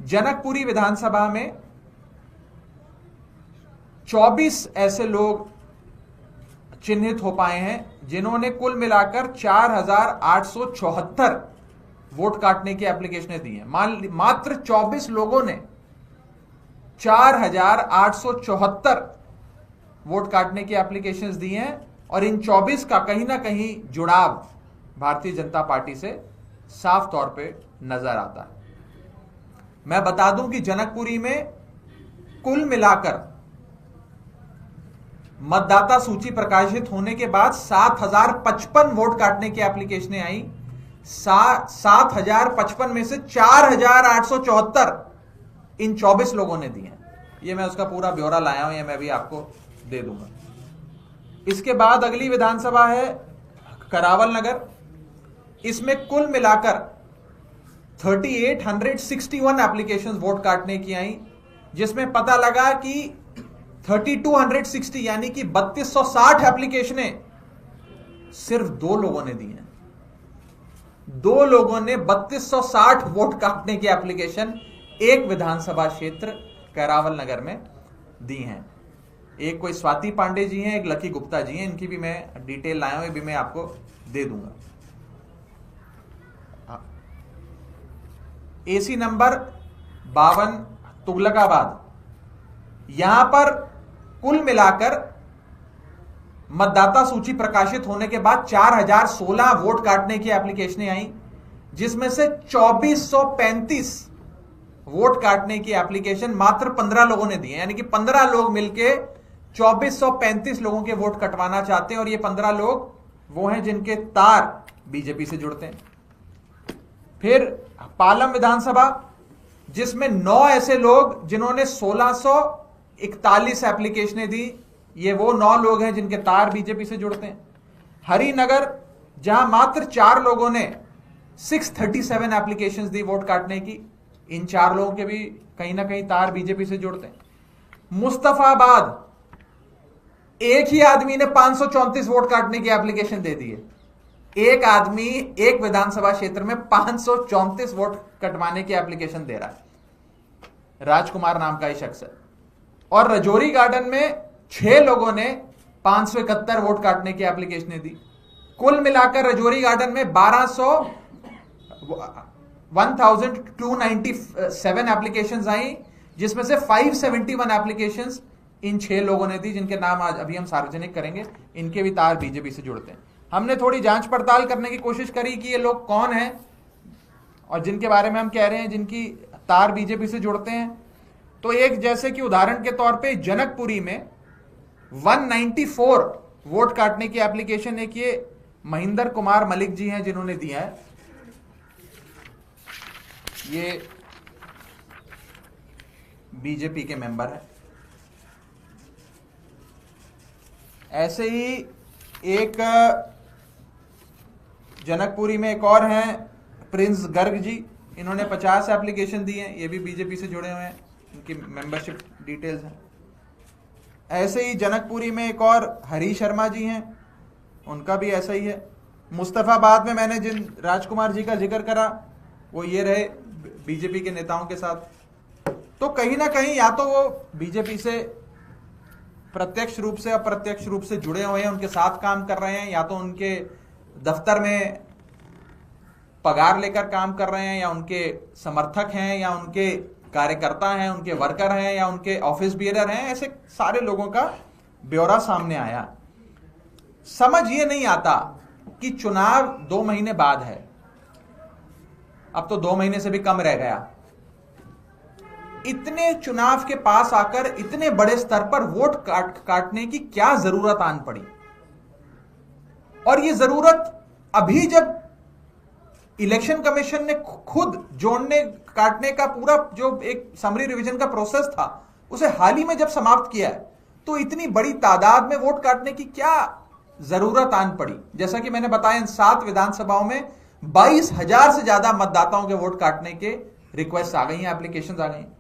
जनकपुरी विधानसभा में 24 ऐसे लोग चिन्हित हो पाए हैं जिन्होंने कुल मिलाकर 4,874 वोट काटने की एप्लीकेशनें दी हैं। मात्र 24 लोगों ने 4,874 वोट काटने की एप्लीकेशंस दी हैं और इन 24 का कहीं ना कहीं जुड़ाव भारतीय जनता पार्टी से साफ तौर पे नजर आता है। मैं बता दूं कि जनकपुरी में कुल मिलाकर मतदाता सूची प्रकाशित होने के बाद 7,055 वोट काटने की एप्लीकेशनें आई। 7,055 में से 4,874 इन 24 लोगों ने दी हैं। ये मैं उसका पूरा ब्यौरा लाया हूं, ये मैं भी आपको दे दूंगा। इसके बाद अगली विधानसभा है करावल नगर। इसमें कुल मिलाकर 3,861 एप्लीकेशंस वोट काटने की आई, जिसमें पता लगा कि 3,260 यानी कि 3,260 एप्लीकेशनें सिर्फ 2 लोगों ने दी हैं। 2 लोगों ने 3,260 वोट काटने की एप्लीकेशन एक विधानसभा क्षेत्र करावल नगर में दी हैं। एक कोई स्वाति पांडे जी हैं, एक लकी गुप्ता जी हैं, इनकी भी मैं डिटेल लाया हूं, ये भी मैं आपको दे दूंगा। एसी नंबर 52 तुगलकाबाद, यहां पर कुल मिलाकर मतदाता सूची प्रकाशित होने के बाद 4,016 वोट काटने की एप्लीकेशनें आई, जिसमें से 2,435 वोट काटने की एप्लीकेशन मात्र 15 लोगों ने दी है। यानी कि 15 लोग मिलके 2,435 लोगों के वोट कटवाना चाहते हैं और ये 15 लोग वो हैं जिनके तार बीजेपी से जुड़ते हैं। फिर पालम विधानसभा, जिसमें 9 ऐसे लोग जिन्होंने 1,641 एप्लीकेशनें दी, ये वो 9 लोग हैं जिनके तार बीजेपी से जुड़ते हैं। हरिनगर, जहां मात्र 4 लोगों ने 637 एप्लीकेशंस दी वोट काटने की, इन 4 लोगों के भी कहीं ना कहीं तार बीजेपी से जुड़ते हैं। मुस्तफाबाद, एक ही आदमी ने 534 वोट काटने की एप्लीकेशन दे दी है। एक आदमी एक विधानसभा क्षेत्र में 534 वोट कटवाने की एप्लीकेशन दे रहा है, राजकुमार नाम का ही शख्स है। और रजौरी गार्डन में 6 लोगों ने 571 वोट काटने की एप्लीकेशनें दी। कुल मिलाकर रजौरी गार्डन में 1,297 एप्लीकेशंस आई, जिसमें से 571 एप्लीकेशंस इन 6 लोगों ने दी, जिनके नाम आज अभी हम सार्वजनिक करेंगे। इनके भी तार बीजेपी से जुड़ते हैं। हमने थोड़ी जांच पड़ताल करने की कोशिश करी कि ये लोग कौन हैं और जिनके बारे में हम कह रहे हैं जिनकी तार बीजेपी से जुड़ते हैं। तो एक, जैसे कि उदाहरण के तौर पे जनकपुरी में 194 वोट काटने की एप्लीकेशन एक ये महेंद्र कुमार मलिक जी हैं जिन्होंने दिया है। ये बीजेपी के मेंबर है। ऐसे ही एक जनकपुरी में एक और हैं प्रिंस गर्ग जी, इन्होंने 50 एप्लीकेशन दी हैं, ये भी बीजेपी से जुड़े हुए हैं, इनकी मेंबरशिप डिटेल्स हैं। ऐसे ही जनकपुरी में एक और हरी शर्मा जी हैं, उनका भी ऐसा ही है। मुस्तफाबाद में मैंने जिन राजकुमार जी का जिक्र करा वो ये रहे बीजेपी के नेताओं के साथ। तो कहीं ना कहीं या तो वो बीजेपी से प्रत्यक्ष रूप से अप्रत्यक्ष रूप से जुड़े हुए हैं, उनके साथ काम कर रहे हैं, या तो उनके दफ्तर में पगार लेकर काम कर रहे हैं, या उनके समर्थक हैं, या उनके कार्यकर्ता हैं, उनके वर्कर हैं, या उनके ऑफिस बियरर हैं। ऐसे सारे लोगों का ब्यौरा सामने आया। समझ ये नहीं आता कि चुनाव 2 महीने बाद है, अब तो 2 महीने से भी कम रह गया। इतने चुनाव के पास आकर इतने बड़े स्तर पर वोट काटने की क्या जरूरत आन पड़ी? और ये जरूरत अभी जब इलेक्शन कमीशन ने खुद जोड़ने काटने का पूरा जो एक समरी रिवीजन का प्रोसेस था उसे हाल ही में जब समाप्त किया है, तो इतनी बड़ी तादाद में वोट काटने की क्या जरूरत आन पड़ी? जैसा कि मैंने बताया, इन 7 विधानसभाओं में 22,000 से ज्यादा मतदाताओं के वोट काटने के रिक्वेस्ट आ गई हैं, एप्लीकेशंस आ गई हैं।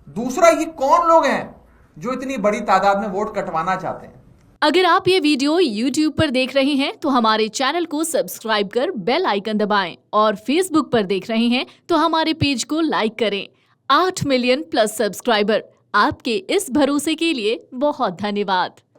दूसरा, ये कौन लोग हैं जो इतनी बड़ी तादाद में वोट कटवाना चाहते हैं? अगर आप ये वीडियो YouTube पर देख रहे हैं तो हमारे चैनल को सब्सक्राइब कर बेल आइकन दबाएं, और Facebook पर देख रहे हैं तो हमारे पेज को लाइक करें। 8 मिलियन प्लस सब्सक्राइबर, आपके इस भरोसे के लिए बहुत धन्यवाद।